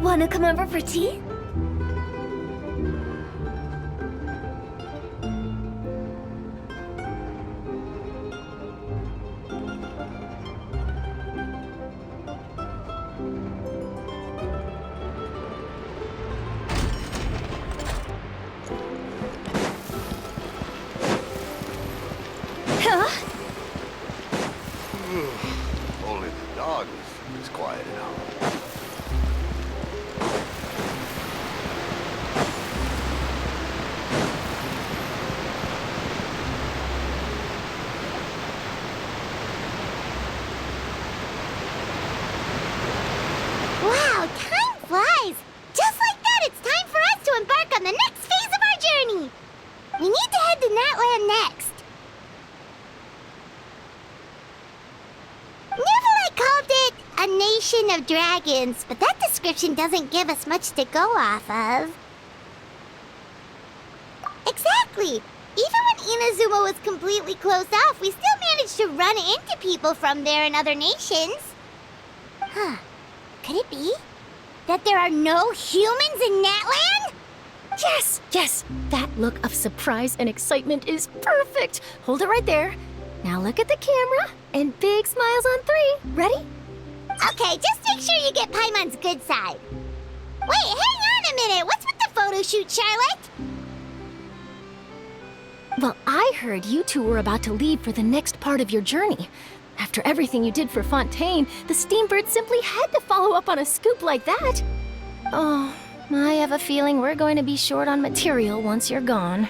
Wanna come over for tea? Huh? Only the dog is quiet now. Wow, time flies! Just like that, it's time for us to embark on the next phase of our journey! We need to head to Natlan next. Neverlight called it a nation of dragons, but that description doesn't give us much to go off of. Exactly! Even when Inazuma was completely closed off, we still managed to run into people from there in other nations. Huh. Could it be that there are no humans in Natlan? Yes, yes! That look of surprise and excitement is perfect! Hold it right there. Now look at the camera, and big smiles on 3. Ready? Okay, just make sure you get Paimon's good side. Wait, hang on a minute. What's with the photo shoot, Charlotte? Well, I heard you two were about to leave for the next part of your journey. After everything you did for Fontaine, the Steambird simply had to follow up on a scoop like that. Oh, I have a feeling we're going to be short on material once you're gone.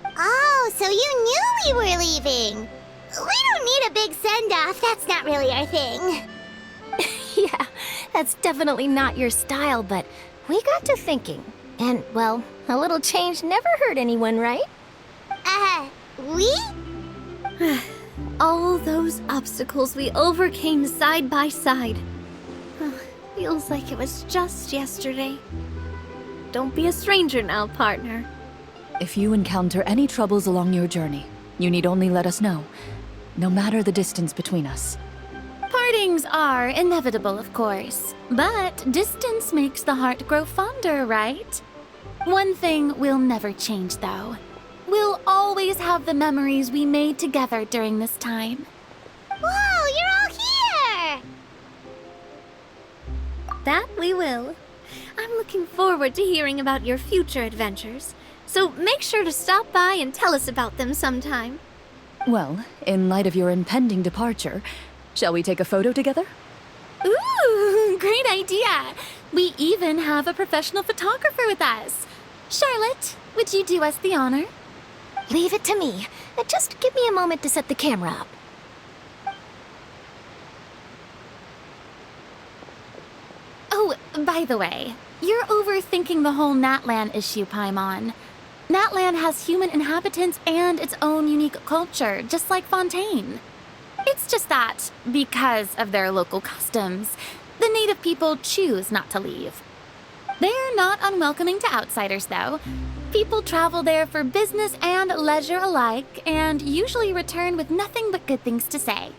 Oh, so you knew we were leaving. We don't need a big send-off. That's not really our thing. Yeah, that's definitely not your style, but we got to thinking. And, well, a little change never hurt anyone, right? We? All those obstacles we overcame side by side. Feels like it was just yesterday. Don't be a stranger now, partner. If you encounter any troubles along your journey, you need only let us know, no matter the distance between us. Partings are inevitable, of course, but distance makes the heart grow fonder, right? One thing will never change, though. We'll always have the memories we made together during this time. Whoa, you're all here! That we will. I'm looking forward to hearing about your future adventures, so make sure to stop by and tell us about them sometime. Well, in light of your impending departure, shall we take a photo together? Ooh, great idea! We even have a professional photographer with us. Charlotte, would you do us the honor? Leave it to me. Just give me a moment to set the camera up. Oh, by the way, you're overthinking the whole Natlan issue, Paimon. Natlan has human inhabitants and its own unique culture, just like Fontaine. It's just that, because of their local customs, the native people choose not to leave. They're not unwelcoming to outsiders, though. People travel there for business and leisure alike, and usually return with nothing but good things to say.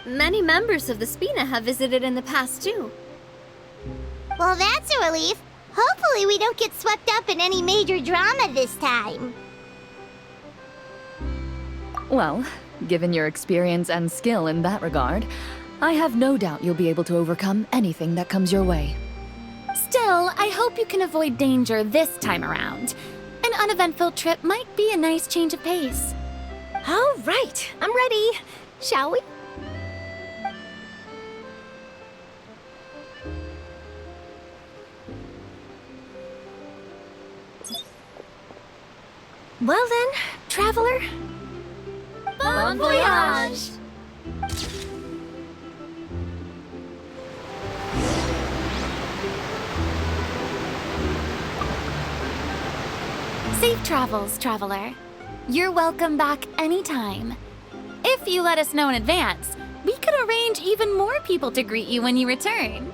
Many members of the Spina have visited in the past, too. Well, that's a relief. Hopefully we don't get swept up in any major drama this time. Well, given your experience and skill in that regard, I have no doubt you'll be able to overcome anything that comes your way. Still, I hope you can avoid danger this time around. An uneventful trip might be a nice change of pace. All right, I'm ready. Shall we? Well then, traveler. Bon voyage! Safe travels, traveler. You're welcome back anytime. If you let us know in advance, we could arrange even more people to greet you when you return.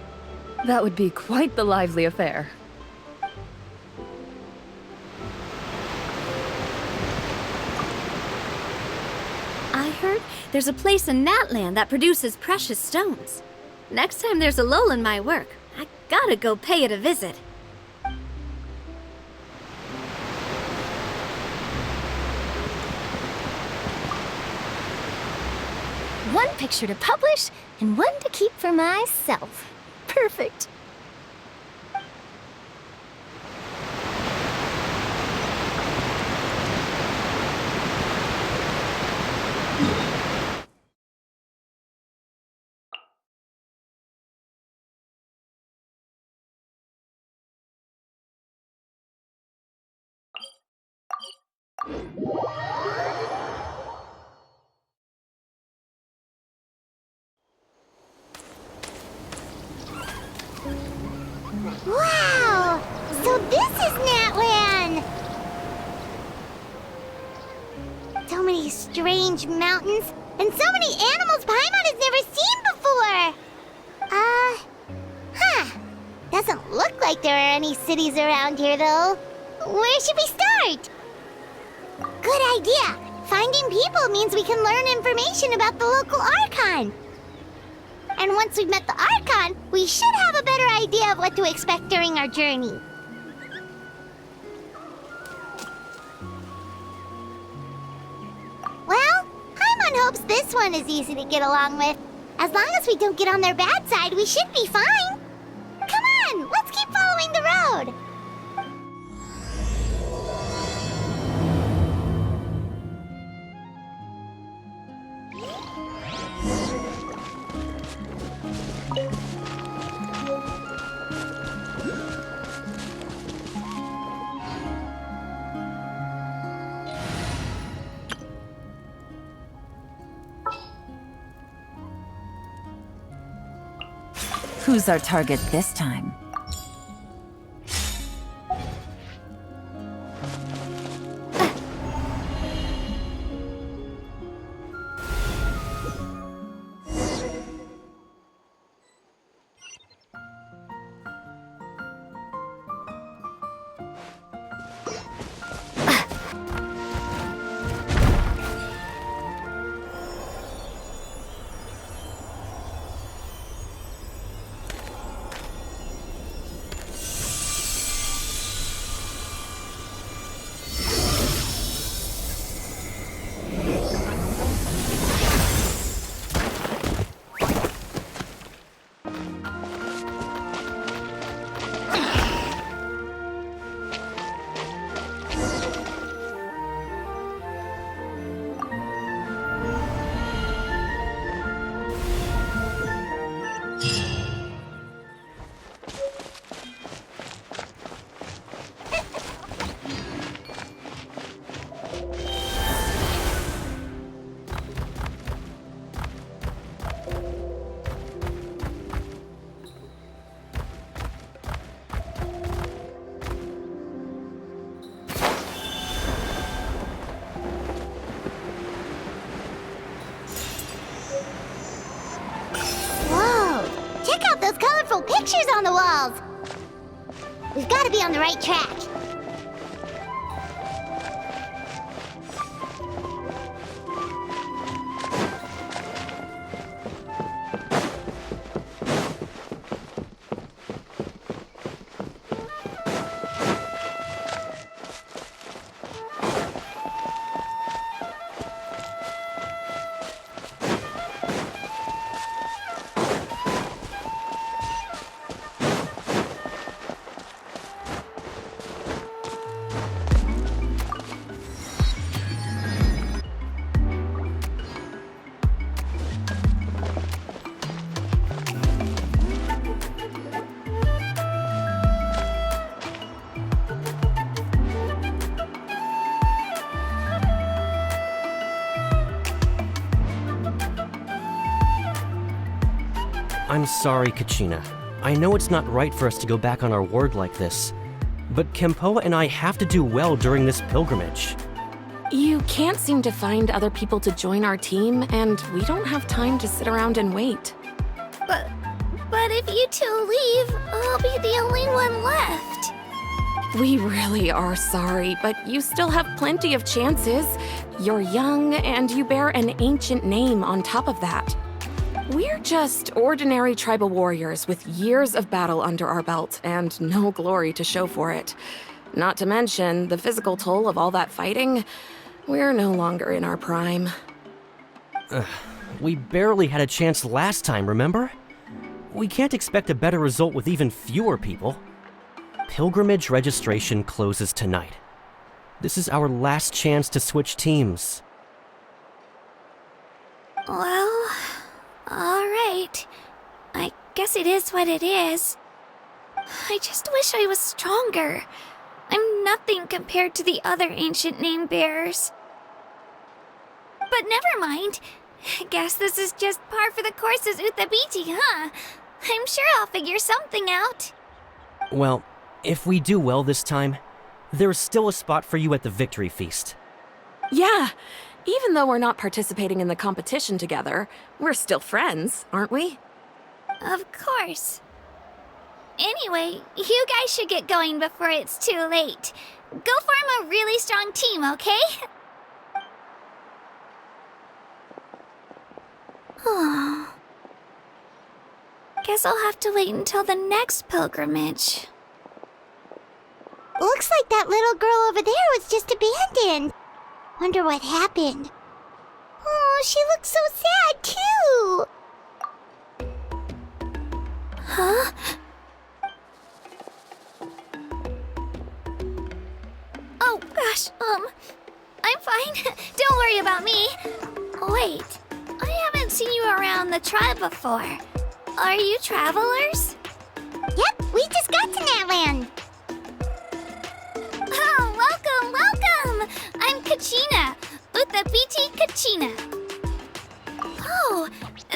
That would be quite the lively affair. I heard there's a place in Natlan that produces precious stones. Next time there's a lull in my work, I gotta go pay it a visit. One picture to publish and one to keep for myself. Perfect. Wow! So this is Natlan! So many strange mountains, and so many animals Paimon has never seen before! Doesn't look like there are any cities around here, though. Where should we start? Good idea! Finding people means we can learn information about the local Archon. And once we've met the Archon, we should have a better idea of what to expect during our journey. Well, Paimon hopes this one is easy to get along with. As long as we don't get on their bad side, we should be fine. Come on, let's keep following the road. Who's our target this time? Pictures on the walls! We've got to be on the right track. I'm sorry, Kachina. I know it's not right for us to go back on our word like this, but Kempoa and I have to do well during this pilgrimage. You can't seem to find other people to join our team, and we don't have time to sit around and wait. But if you two leave, I'll be the only one left. We really are sorry, but you still have plenty of chances. You're young, and you bear an ancient name on top of that. We're just ordinary tribal warriors with years of battle under our belt and no glory to show for it. Not to mention the physical toll of all that fighting. We're no longer in our prime. We barely had a chance last time, remember? We can't expect a better result with even fewer people. Pilgrimage registration closes tonight. This is our last chance to switch teams. Well, alright. I guess it is what it is. I just wish I was stronger. I'm nothing compared to the other ancient name bearers. But never mind. I guess this is just par for the course as Uthabiti, huh? I'm sure I'll figure something out. Well, if we do well this time, there's still a spot for you at the victory feast. Yeah, even though we're not participating in the competition together, we're still friends, aren't we? Of course. Anyway, you guys should get going before it's too late. Go form a really strong team, okay? Guess I'll have to wait until the next pilgrimage. Looks like that little girl over there was just abandoned. Wonder what happened. Oh, she looks so sad, too. Huh? Oh, gosh, I'm fine. Don't worry about me. Wait, I haven't seen you around the tribe before. Are you travelers? Yep, we just got to Natlan. Oh, welcome! I'm Kachina, Uthabiti Kachina. Oh,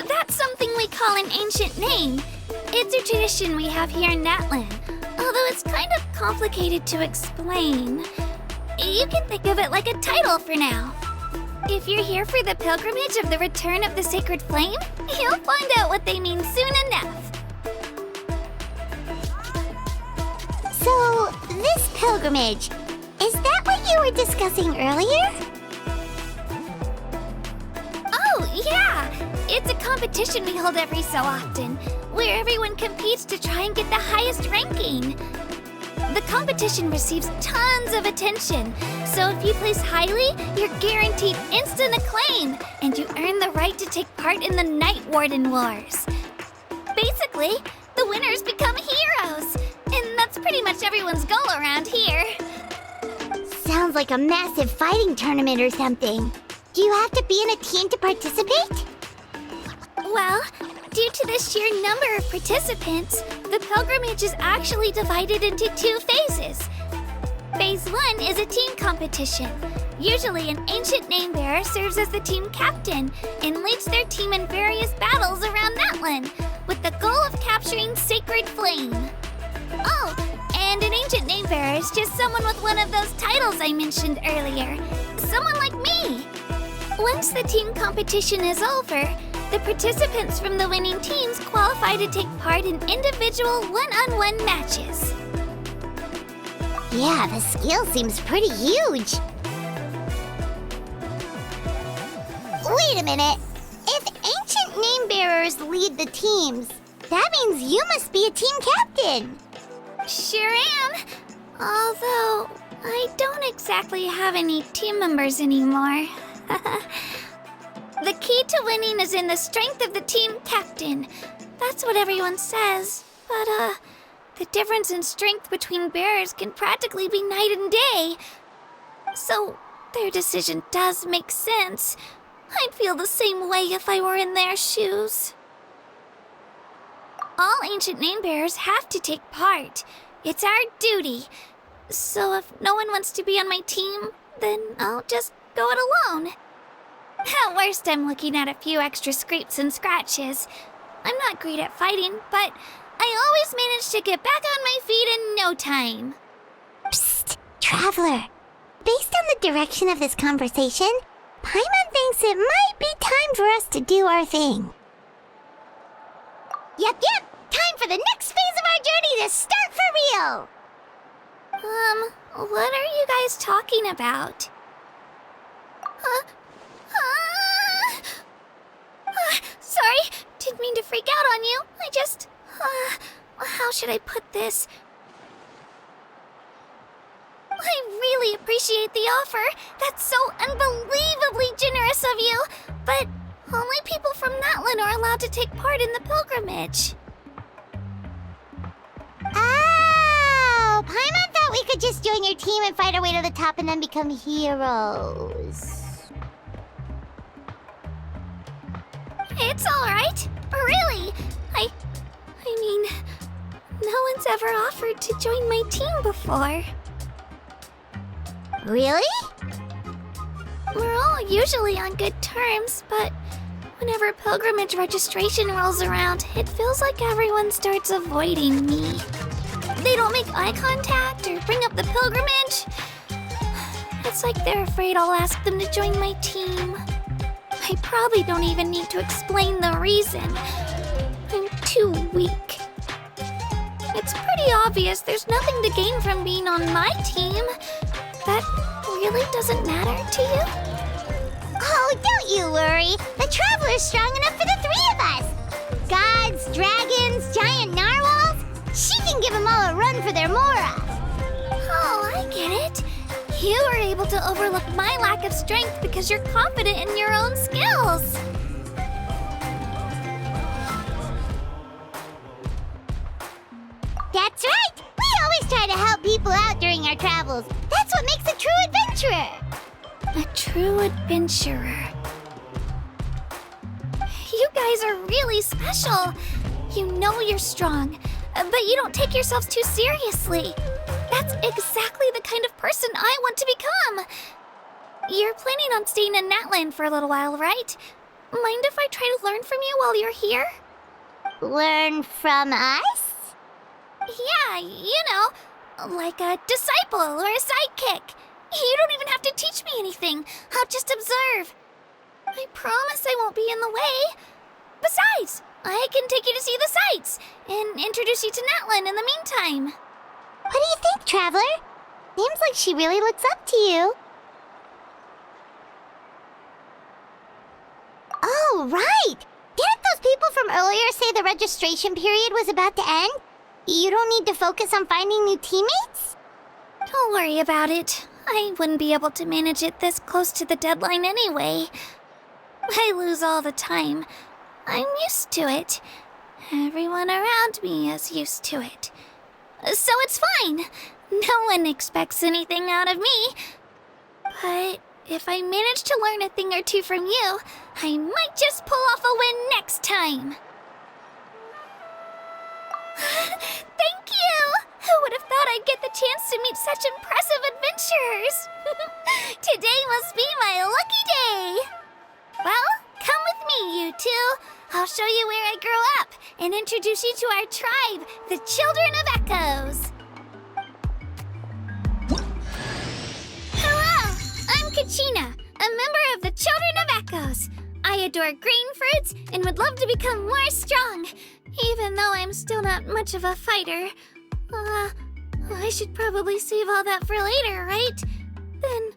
that's something we call an ancient name. It's a tradition we have here in Natlan, although it's kind of complicated to explain. You can think of it like a title for now. If you're here for the pilgrimage of the return of the sacred flame, you'll find out what they mean soon enough. So, this pilgrimage, is that what you were discussing earlier? Oh, yeah! It's a competition we hold every so often, where everyone competes to try and get the highest ranking. The competition receives tons of attention, so if you place highly, you're guaranteed instant acclaim, and you earn the right to take part in the Night Warden Wars. Basically, the winners become heroes, and that's pretty much everyone's goal around here. Sounds like a massive fighting tournament or something. Do you have to be in a team to participate? Well, due to the sheer number of participants, the pilgrimage is actually divided into 2 phases. Phase 1 is a team competition. Usually an ancient name bearer serves as the team captain and leads their team in various battles around Natlan, with the goal of capturing Sacred Flame. Oh, and an ancient name bearer is just someone with one of those titles I mentioned earlier. Someone like me. Once the team competition is over, the participants from the winning teams qualify to take part in individual one-on-one matches. Yeah, the scale seems pretty huge. Wait a minute. If ancient name bearers lead the teams, that means you must be a team captain. Sure am. Although, I don't exactly have any team members anymore. The key to winning is in the strength of the team captain. That's what everyone says. But, the difference in strength between bearers can practically be night and day. So, their decision does make sense. I'd feel the same way if I were in their shoes. All ancient name bearers have to take part. It's our duty. So if no one wants to be on my team, then I'll just go it alone. At worst, I'm looking at a few extra scrapes and scratches. I'm not great at fighting, but I always manage to get back on my feet in no time. Psst, Traveler. Based on the direction of this conversation, Paimon thinks it might be time for us to do our thing. Yep. Time for the next phase of our journey to start for real. What are you guys talking about? Sorry, on you. I just... how should I put this? I really appreciate the offer. That's so unbelievably generous of you. But only people from Natlan are allowed to take part in the pilgrimage. Oh, Paimon thought we could just join your team and fight our way to the top and then become heroes. It's alright. Really. I mean, no one's ever offered to join my team before. Really? We're all usually on good terms, but whenever pilgrimage registration rolls around, it feels like everyone starts avoiding me. They don't make eye contact or bring up the pilgrimage. It's like they're afraid I'll ask them to join my team. I probably don't even need to explain the reason. I'm too weak. It's pretty obvious there's nothing to gain from being on my team. That really doesn't matter to you? Oh, don't you worry. The Traveler's strong enough for the three of us. Gods, dragons, giant narwhals. She can give them all a run for their Mora. Oh, I get it. You were able to overlook my lack of strength because you're confident in your own skills. That's right. We always try to help people out during our travels. That's what makes a true adventurer. A true adventurer. You guys are really special. You know you're strong, but you don't take yourselves too seriously. That's exactly the kind of person I want to become. You're planning on staying in Natlan for a little while, right? Mind if I try to learn from you while you're here? Learn from us? Yeah, you know, like a disciple or a sidekick. You don't even have to teach me anything. I'll just observe. I promise I won't be in the way. Besides, I can take you to see the sights and introduce you to Natlan in the meantime. What do you think, Traveler? Seems like she really looks up to you. Oh, right! Didn't those people from earlier say the registration period was about to end? You don't need to focus on finding new teammates? Don't worry about it. I wouldn't be able to manage it this close to the deadline anyway. I lose all the time. I'm used to it. Everyone around me is used to it. So it's fine. No one expects anything out of me. But if I manage to learn a thing or two from you, I might just pull off a win next time. Thank you! Who would have thought I'd get the chance to meet such impressive adventurers? Today must be my lucky day. Well, come with me, you two. I'll show you where I grew up and introduce you to our tribe, the Children of Echoes. Hello, I'm Kachina, a member of the Children of Echoes. I adore green fruits and would love to become more strong, even though I'm still not much of a fighter. I should probably save all that for later, right? Then,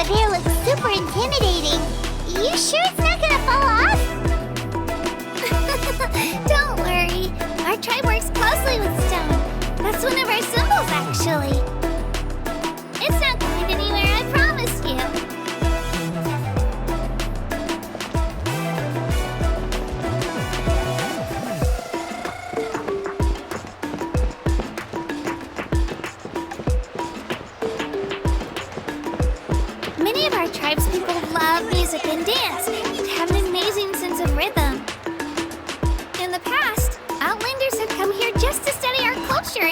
there looks super intimidating. You sure it's not gonna fall off? don't worry. Our tribe works closely with stone. That's one of our symbols, actually. It's not going anywhere, I promise you. Many of our tribespeople love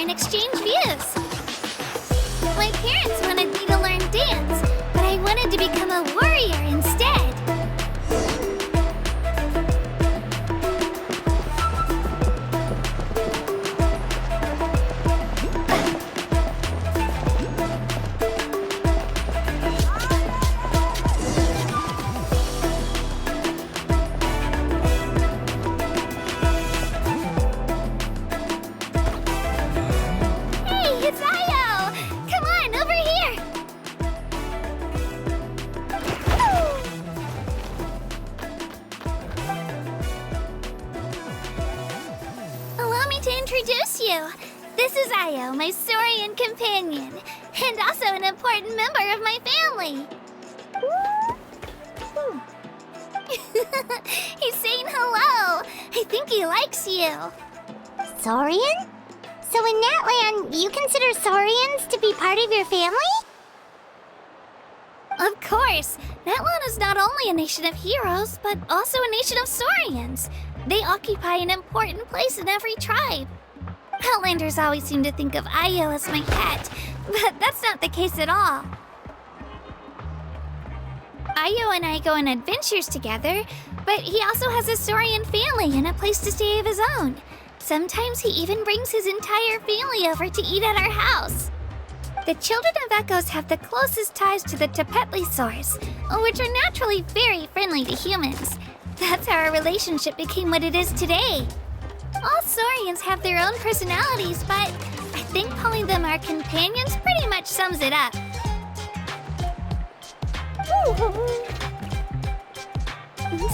and exchange views. My parents wanted me to learn dance, but I wanted to become a warrior instead. This is Io, my Saurian companion, and also an important member of my family. He's saying hello. I think he likes you. Saurian? So in Natlan, you consider Saurians to be part of your family? Of course. Natlan is not only a nation of heroes, but also a nation of Saurians. They occupy an important place in every tribe. Outlanders always seem to think of Io as my pet, but that's not the case at all. Io and I go on adventures together, but he also has a Saurian family and a place to stay of his own. Sometimes he even brings his entire family over to eat at our house. The children of Echoes have the closest ties to the Tepetlisaurs, which are naturally very friendly to humans. That's how our relationship became what it is today. All Saurians have their own personalities, but I think calling them our companions pretty much sums it up.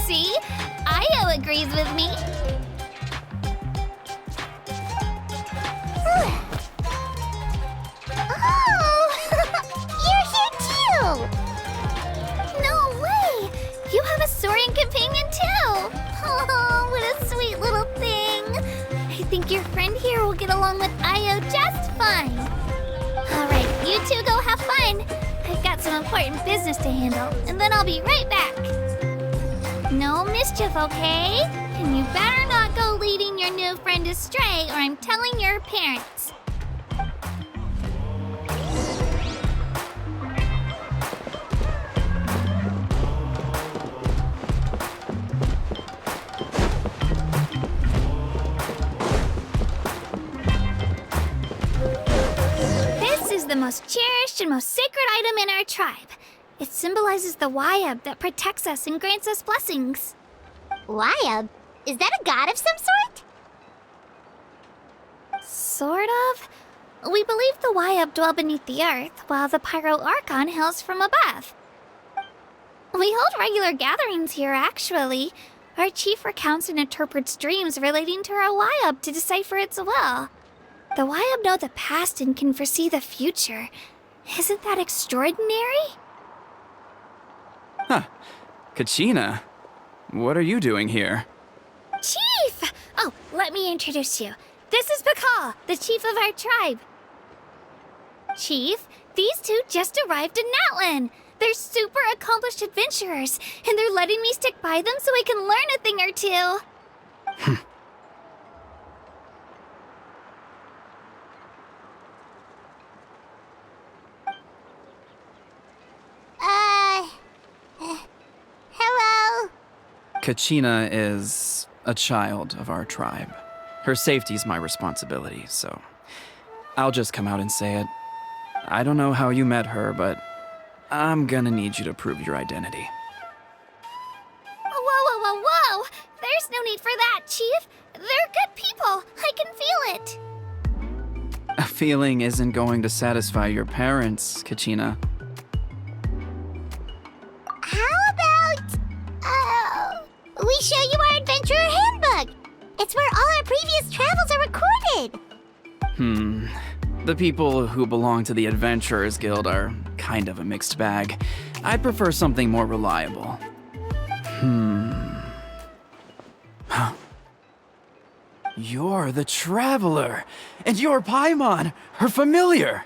See? Io agrees with me. Oh! You're here too! No way! You have a Saurian companion too! Oh, what a sweet little thing! I think your friend here will get along with Io just fine. Alright, you two go have fun. I've got some important business to handle, and then I'll be right back. No mischief, okay? And you better not go leading your new friend astray, or I'm telling your parents. The most cherished and most sacred item in our tribe. It symbolizes the G.I.X that protects us and grants us blessings. G.I.X? Is that a god of some sort? Sort of. We believe the G.I.X dwell beneath the earth, while the Pyro Archon hails from above. We hold regular gatherings here, actually. Our chief recounts and interprets dreams relating to our G.I.X to decipher its will. The G.I.X know the past and can foresee the future. Isn't that extraordinary? Huh. Kachina, what are you doing here? Chief! Oh, let me introduce you. This is Pakal, the chief of our tribe. Chief, these two just arrived in Natlan. They're super accomplished adventurers, and they're letting me stick by them so I can learn a thing or two. Hello? Kachina is a child of our tribe. Her safety's my responsibility, so I'll just come out and say it. I don't know how you met her, but I'm gonna need you to prove your identity. Whoa! There's no need for that, Chief. They're good people. I can feel it. A feeling isn't going to satisfy your parents, Kachina. How about, we show you our adventurer handbook? It's where all our previous travels are recorded. The people who belong to the Adventurers Guild are kind of a mixed bag. I'd prefer something more reliable. You're the Traveler, and you're Paimon, her familiar.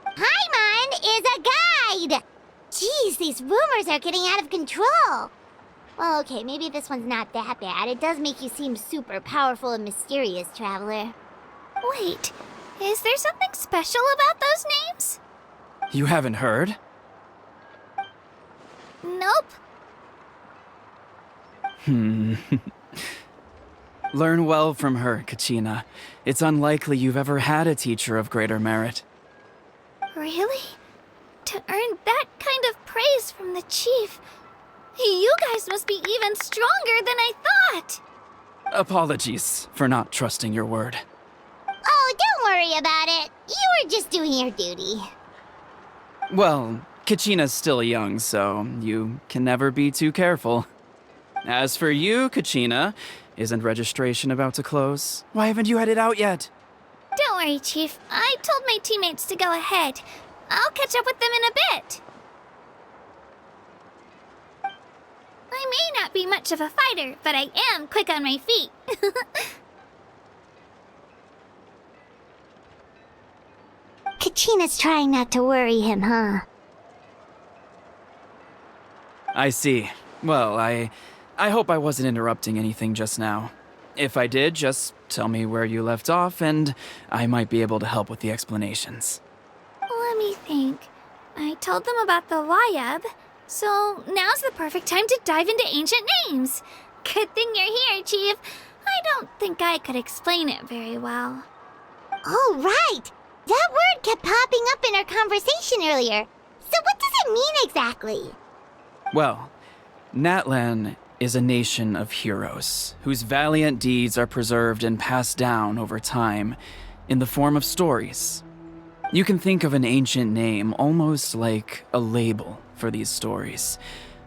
Paimon is a guide! Jeez, these rumors are getting out of control. Well, okay, maybe this one's not that bad. It does make you seem super powerful and mysterious, Traveler. Wait, Is there something special about those names? You haven't heard? Nope. Learn well from her, Kachina. It's unlikely you've ever had a teacher of greater merit. Really? To earn that kind of praise from the chief, you guys must be even stronger than I thought. Apologies for not trusting your word. Oh, don't worry about it. You were just doing your duty. Well, Kachina's still young, so you can never be too careful. As for you, Kachina, isn't registration about to close? Why haven't you headed out yet? Don't worry, Chief. I told my teammates to go ahead. I'll catch up with them in a bit. I may not be much of a fighter, but I am quick on my feet. Kachina's trying not to worry him, huh? I see. Well, I hope I wasn't interrupting anything just now. If I did, just tell me where you left off, and I might be able to help with the explanations. Let me think. I told them about the Y.U.B, so now's the perfect time to dive into ancient names. Good thing you're here, Chief. I don't think I could explain it very well. Oh, right! That word kept popping up in our conversation earlier. So what does it mean exactly? Well, Natlan is a nation of heroes whose valiant deeds are preserved and passed down over time in the form of stories. You can think of an ancient name almost like a label for these stories.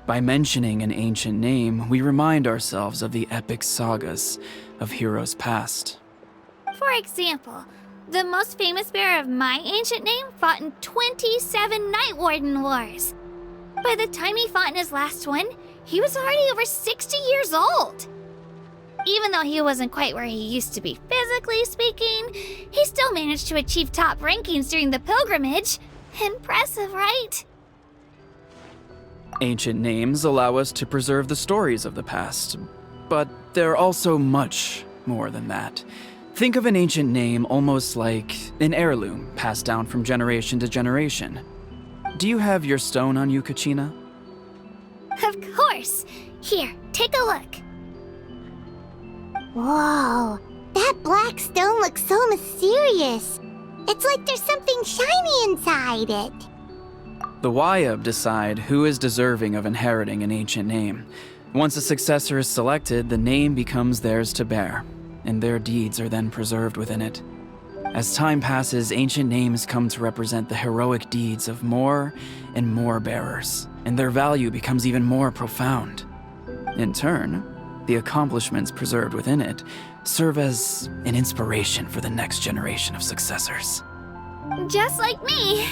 By mentioning an ancient name, we remind ourselves of the epic sagas of heroes past. For example, the most famous bearer of my ancient name fought in 27 Night Warden wars. By the time he fought in his last one, he was already over 60 years old. Even though he wasn't quite where he used to be physically speaking, he still managed to achieve top rankings during the pilgrimage. Impressive, right? Ancient names allow us to preserve the stories of the past, but they're also much more than that. Think of an ancient name almost like an heirloom passed down from generation to generation. Do you have your stone on you, Kachina? Of course. Here, take a look. Whoa, that black stone looks so mysterious. It's like there's something shiny inside it. The Y.U.B decide who is deserving of inheriting an ancient name. Once a successor is selected, the name becomes theirs to bear, and their deeds are then preserved within it. As time passes, ancient names come to represent the heroic deeds of more and more bearers, and their value becomes even more profound. In turn, the accomplishments preserved within it serve as an inspiration for the next generation of successors. Just like me.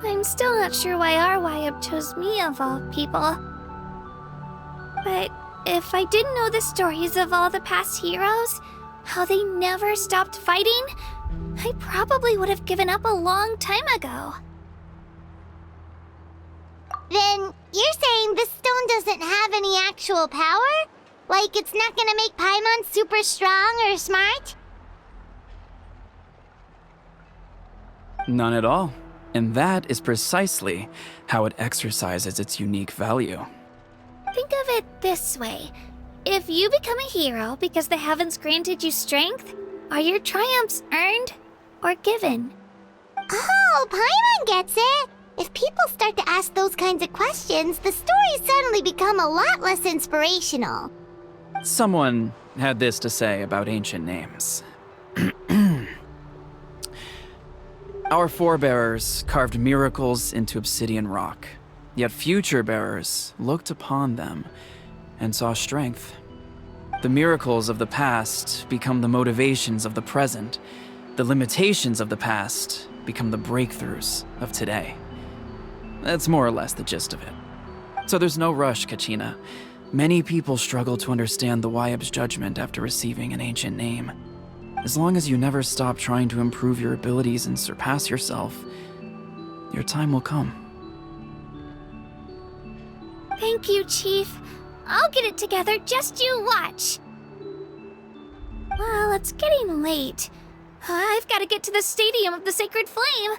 I'm still not sure why our Y.U.B chose me of all people. But if I didn't know the stories of all the past heroes, how they never stopped fighting, I probably would have given up a long time ago. Then you're saying this stone doesn't have any actual power? Like it's not gonna make Paimon super strong or smart? None at all. And that is precisely how it exercises its unique value. Think of it this way. If you become a hero because the heavens granted you strength, are your triumphs earned or given? Oh, Paimon gets it! If people start to ask those kinds of questions, the stories suddenly become a lot less inspirational. Someone had this to say about ancient names. Our forebears carved miracles into obsidian rock, yet future bearers looked upon them and saw strength. The miracles of the past become the motivations of the present. The limitations of the past become the breakthroughs of today. That's more or less the gist of it. So there's no rush, Kachina. Many people struggle to understand the Y.U.B's judgment after receiving an ancient name. As long as you never stop trying to improve your abilities and surpass yourself, your time will come. Thank you, Chief. I'll get it together, just you watch. Well, it's getting late. I've got to get to the Stadium of the Sacred Flame.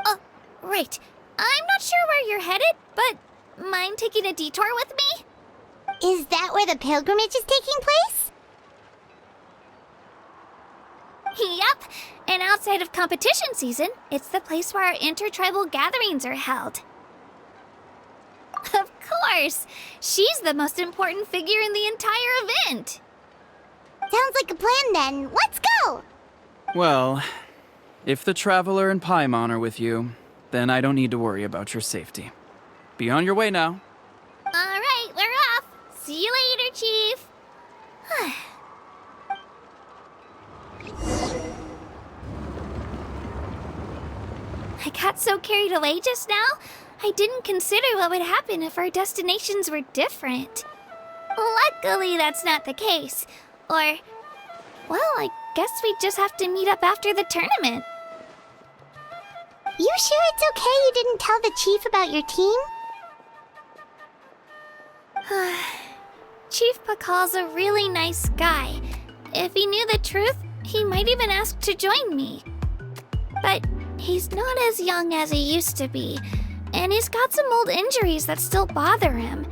Oh, right. I'm not sure where you're headed, but mind taking a detour with me? Is that where the pilgrimage is taking place? Yep, and outside of competition season, it's the place where our intertribal gatherings are held. Of course! She's the most important figure in the entire event! Sounds like a plan then. Let's go! Well, if the Traveler and Paimon are with you, then I don't need to worry about your safety. Be on your way now. Alright, we're off! See you later, Chief! I got so carried away just now, I didn't consider what would happen if our destinations were different. Luckily, that's not the case. Or, well, I guess we just have to meet up after the tournament. You sure it's okay you didn't tell the chief about your team? Chief Pakal's a really nice guy. If he knew the truth, he might even ask to join me. But he's not as young as he used to be, and he's got some old injuries that still bother him.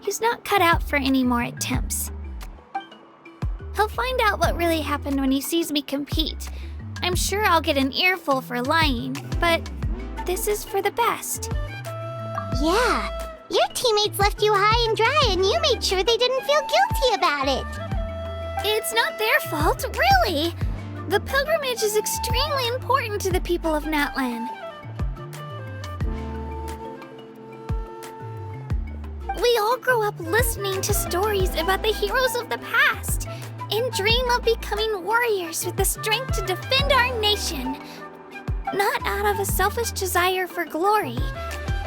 He's not cut out for any more attempts. He'll find out what really happened when he sees me compete. I'm sure I'll get an earful for lying, but this is for the best. Yeah, your teammates left you high and dry and you made sure they didn't feel guilty about it. It's not their fault, really. The pilgrimage is extremely important to the people of Natlan. We all grow up listening to stories about the heroes of the past and dream of becoming warriors with the strength to defend our nation. Not out of a selfish desire for glory,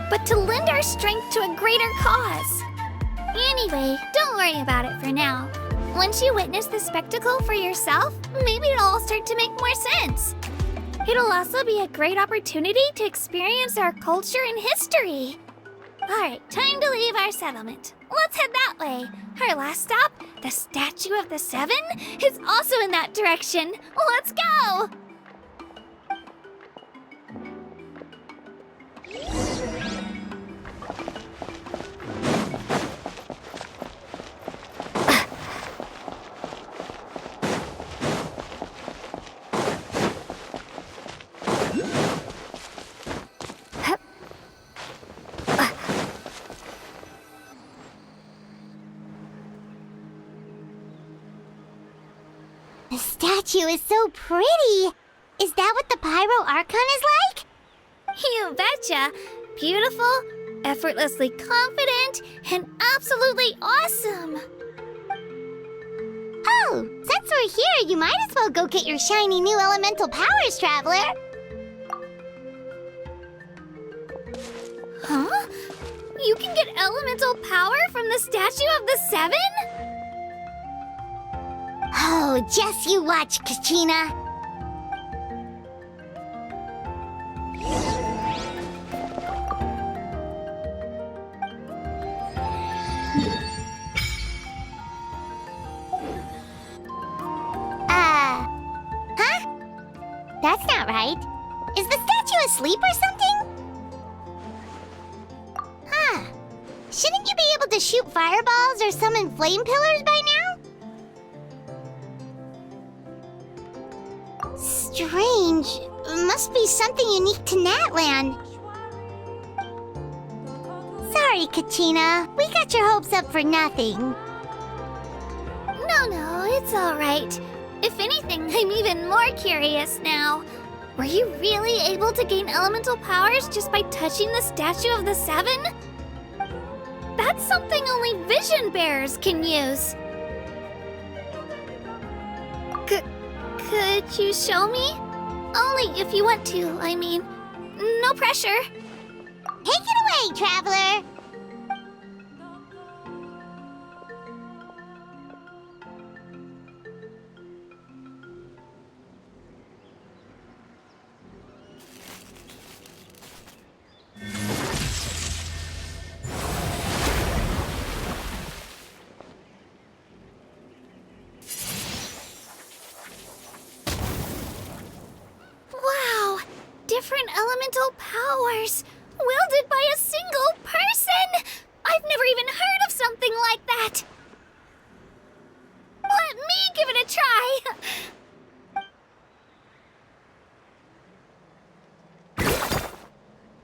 but to lend our strength to a greater cause. Anyway, don't worry about it for now. Once you witness the spectacle for yourself, maybe it'll all start to make more sense. It'll also be a great opportunity to experience our culture and history. Alright, time to leave our settlement. Let's head that way. Our last stop, the Statue of the Seven, is also in that direction. Let's go! The statue is so pretty. Is that what the Pyro Archon is like? You betcha. Beautiful, effortlessly confident, and absolutely awesome. Oh, since we're here, you might as well go get your shiny new elemental powers, Traveler. Huh? You can get elemental power from the Statue of the Seven? Oh, just you watch, Kachina. Huh? That's not right. Is the statue asleep or something? Huh. Shouldn't you be able to shoot fireballs or summon flame pillars by now? Strange. Must be something unique to Natlan. Sorry, Kachina. We got your hopes up for nothing. No, it's all right. If anything, I'm even more curious now. Were you really able to gain elemental powers just by touching the Statue of the Seven? That's something only vision bearers can use. Could you show me? Only if you want to, I mean. No pressure. Take it away, Traveler! different elemental powers, wielded by a single person! I've never even heard of something like that! Let me give it a try!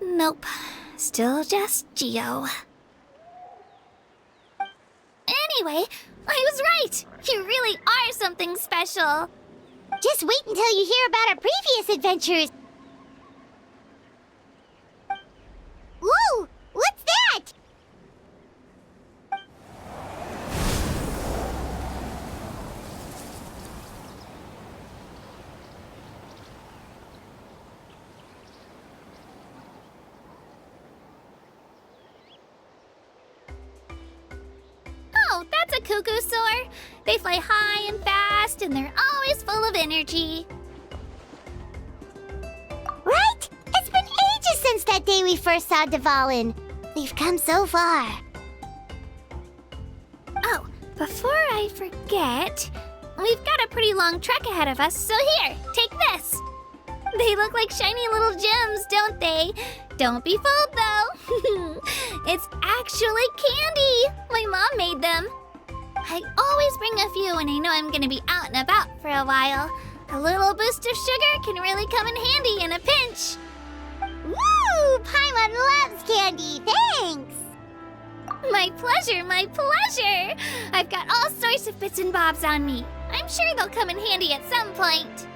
Nope. Still just Geo. Anyway, I was right! You really are something special! Just wait until you hear about our previous adventures. Whoa! What's that? Oh, that's a cuckoo soar. They fly high and fast, and they're always full of energy. Right? It's been ages since that day we first saw Dvalin. We've come so far. Oh, before I forget, we've got a pretty long trek ahead of us, so here, take this. They look like shiny little gems, don't they? Don't be fooled, though. It's actually candy. My mom made them. I always bring a few when I know I'm gonna be out and about for a while. A little boost of sugar can really come in handy in a pinch. Woo! Paimon loves candy. Thanks. My pleasure, my pleasure. I've got all sorts of bits and bobs on me. I'm sure they'll come in handy at some point.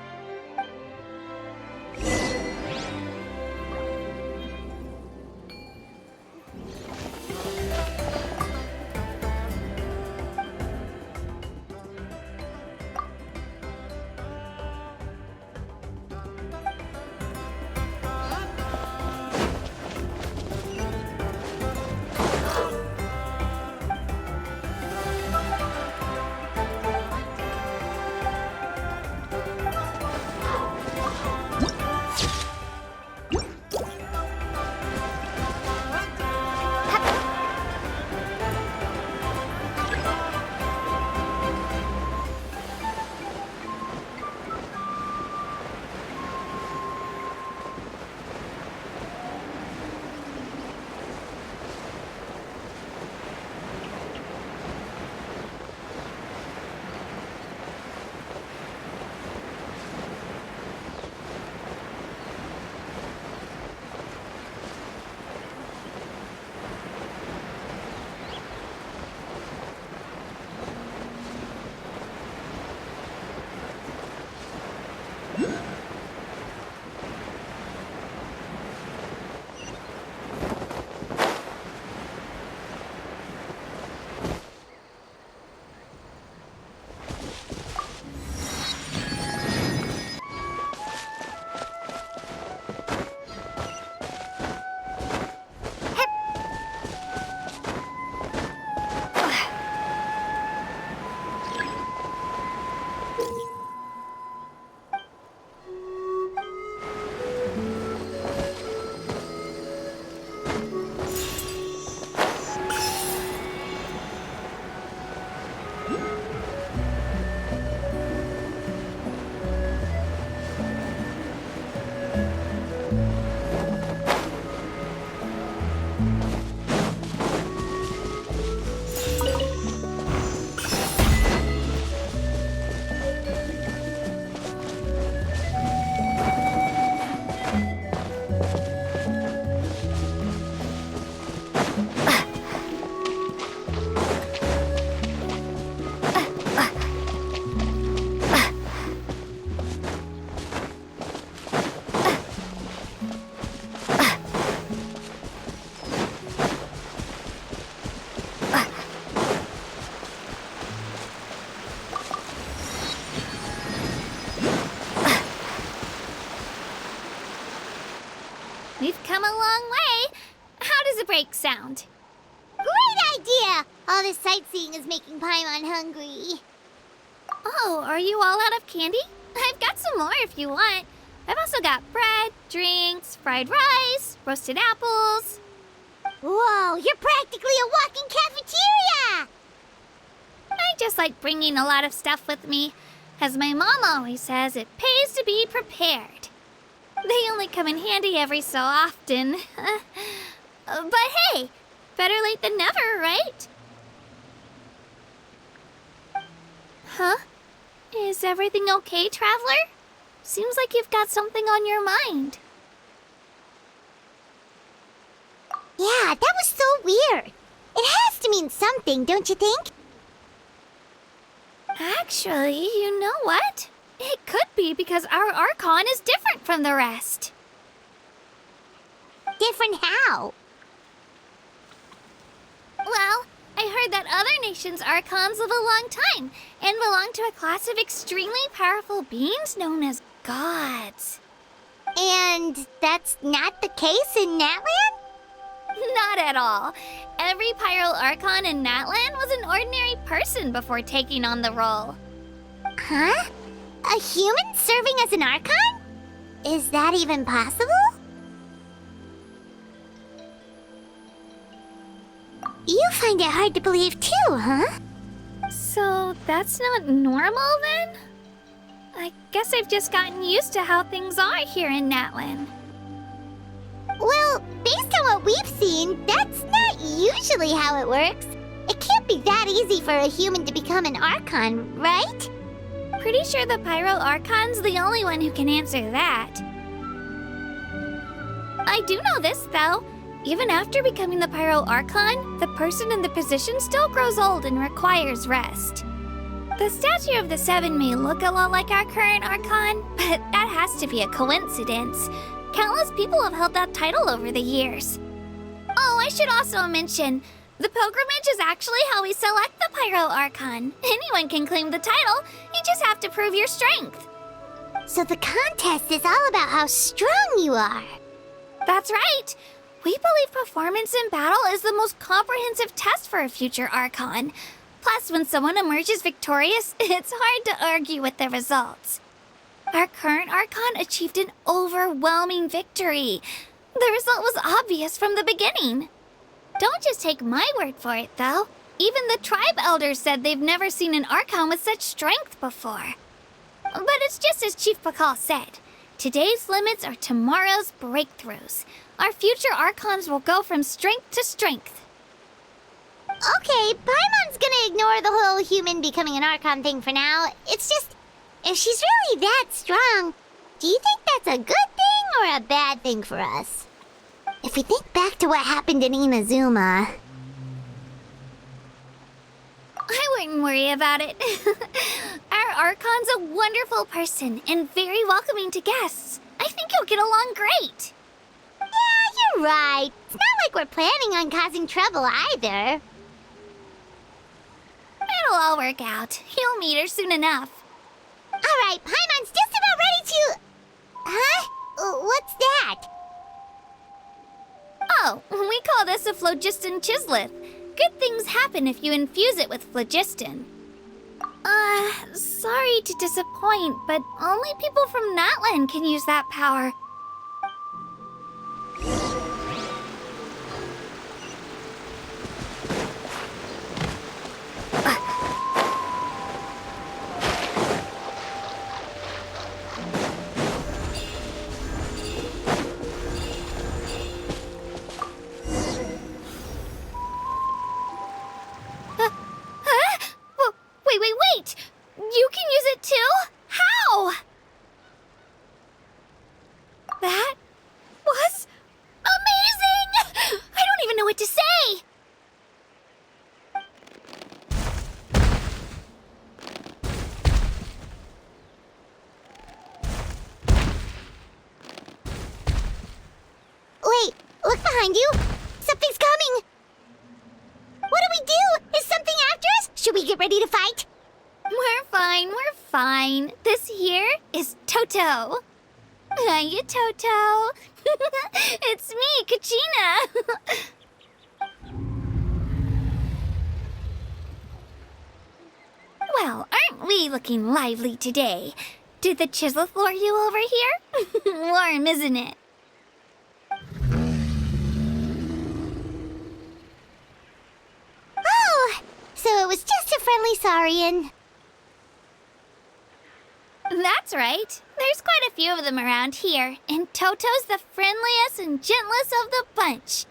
We've come a long way. How does a break sound? Great idea! All this sightseeing is making Paimon hungry. Oh, are you all out of candy? I've got some more if you want. I've also got bread, drinks, fried rice, roasted apples. Whoa, you're practically a walking cafeteria! I just like bringing a lot of stuff with me. As my mom always says, it pays to be prepared. They only come in handy every so often. But hey, better late than never, right? Huh? Is everything okay, Traveler? Seems like you've got something on your mind. Yeah, that was so weird. It has to mean something, don't you think? Actually, you know what? It could be because our Archon is different from the rest. Different how? Well, I heard that other nations' Archons live a long time and belong to a class of extremely powerful beings known as gods. And that's not the case in Natlan? Not at all. Every Pyral Archon in Natlan was an ordinary person before taking on the role. Huh? A human serving as an Archon? Is that even possible? You find it hard to believe too, huh? So that's not normal then? I guess I've just gotten used to how things are here in Natlan. Well, based on what we've seen, that's not usually how it works. It can't be that easy for a human to become an Archon, right? Pretty sure the Pyro Archon's the only one who can answer that. I do know this, though. Even after becoming the Pyro Archon, the person in the position still grows old and requires rest. The statue of the Seven may look a lot like our current Archon, but that has to be a coincidence. Countless people have held that title over the years. Oh, I should also mention, the pilgrimage is actually how we select the Pyro Archon. Anyone can claim the title, you just have to prove your strength. So the contest is all about how strong you are. That's right. We believe performance in battle is the most comprehensive test for a future Archon. Plus, when someone emerges victorious, it's hard to argue with the results. Our current Archon achieved an overwhelming victory. The result was obvious from the beginning. Don't just take my word for it, though. Even the tribe elders said they've never seen an Archon with such strength before. But it's just as Chief Pakal said. Today's limits are tomorrow's breakthroughs. Our future Archons will go from strength to strength. Okay, Paimon's gonna ignore the whole human becoming an Archon thing for now. It's just, if she's really that strong, do you think that's a good thing or a bad thing for us? If we think back to what happened in Inazuma... I wouldn't worry about it. Our Archon's a wonderful person and very welcoming to guests. I think you'll get along great. Yeah, you're right. It's not like we're planning on causing trouble either. It'll all work out. You'll meet her soon enough. Alright, Paimon's just about ready to... Huh? What's that? Oh, we call this a phlogiston chisleth. Good things happen if you infuse it with phlogiston. Sorry to disappoint, but only people from Natlan can use that power. Wait! You can use it too? How? That was amazing! I don't even know what to say! Wait, look behind you! Something's coming! What do we do? Is something after us? Should we get ready to fight? We're fine. This here is Toto. Hiya, Toto. It's me, Kachina. Well, aren't we looking lively today? Did the chisleth lure you over here? Warm, isn't it? Oh, so it was just a friendly saurian. That's right. There's quite a few of them around here, and Toto's the friendliest and gentlest of the bunch.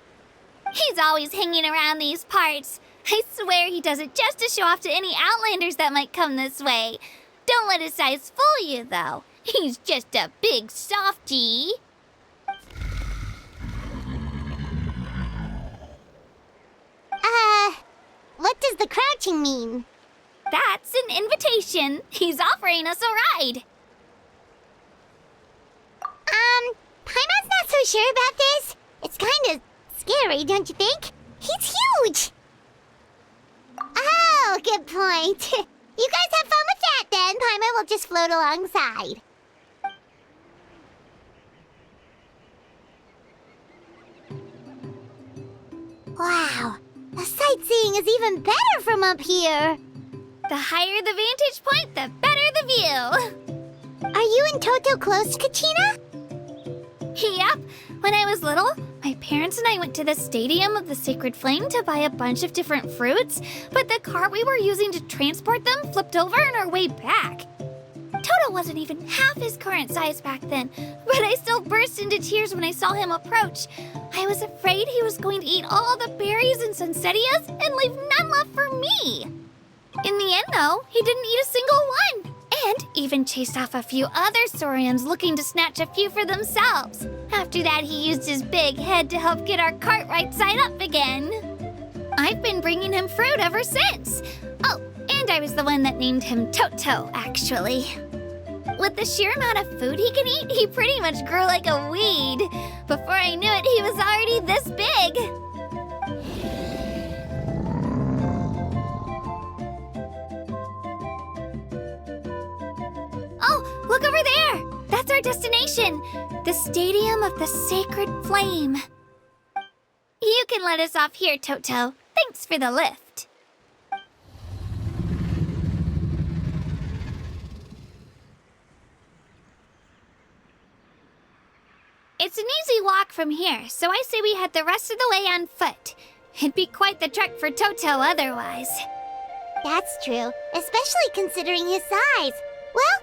He's always hanging around these parts. I swear he does it just to show off to any Outlanders that might come this way. Don't let his size fool you, though. He's just a big softie. What does the crouching mean? That's an invitation. He's offering us a ride. Paimon's not so sure about this. It's kinda scary, don't you think? He's huge! Oh, good point. You guys have fun with that then. Paimon will just float alongside. Wow, the sightseeing is even better from up here. The higher the vantage point, the better the view. Are you and Toto close, Kachina? Yep. When I was little, my parents and I went to the Stadium of the Sacred Flame to buy a bunch of different fruits, but the cart we were using to transport them flipped over on our way back. Toto wasn't even half his current size back then, but I still burst into tears when I saw him approach. I was afraid he was going to eat all the berries and sunsettias and leave none left for me. In the end, though, he didn't eat a single one, and even chased off a few other saurians looking to snatch a few for themselves. After that, he used his big head to help get our cart right side up again. I've been bringing him fruit ever since. Oh, and I was the one that named him Toto, actually. With the sheer amount of food he can eat, he pretty much grew like a weed. Before I knew it, he was already this big. Oh, look over there! That's our destination, the Stadium of the Sacred Flame. You can let us off here, Toto. Thanks for the lift. It's an easy walk from here, so I say we head the rest of the way on foot. It'd be quite the trek for Toto otherwise. That's true, especially considering his size. Well,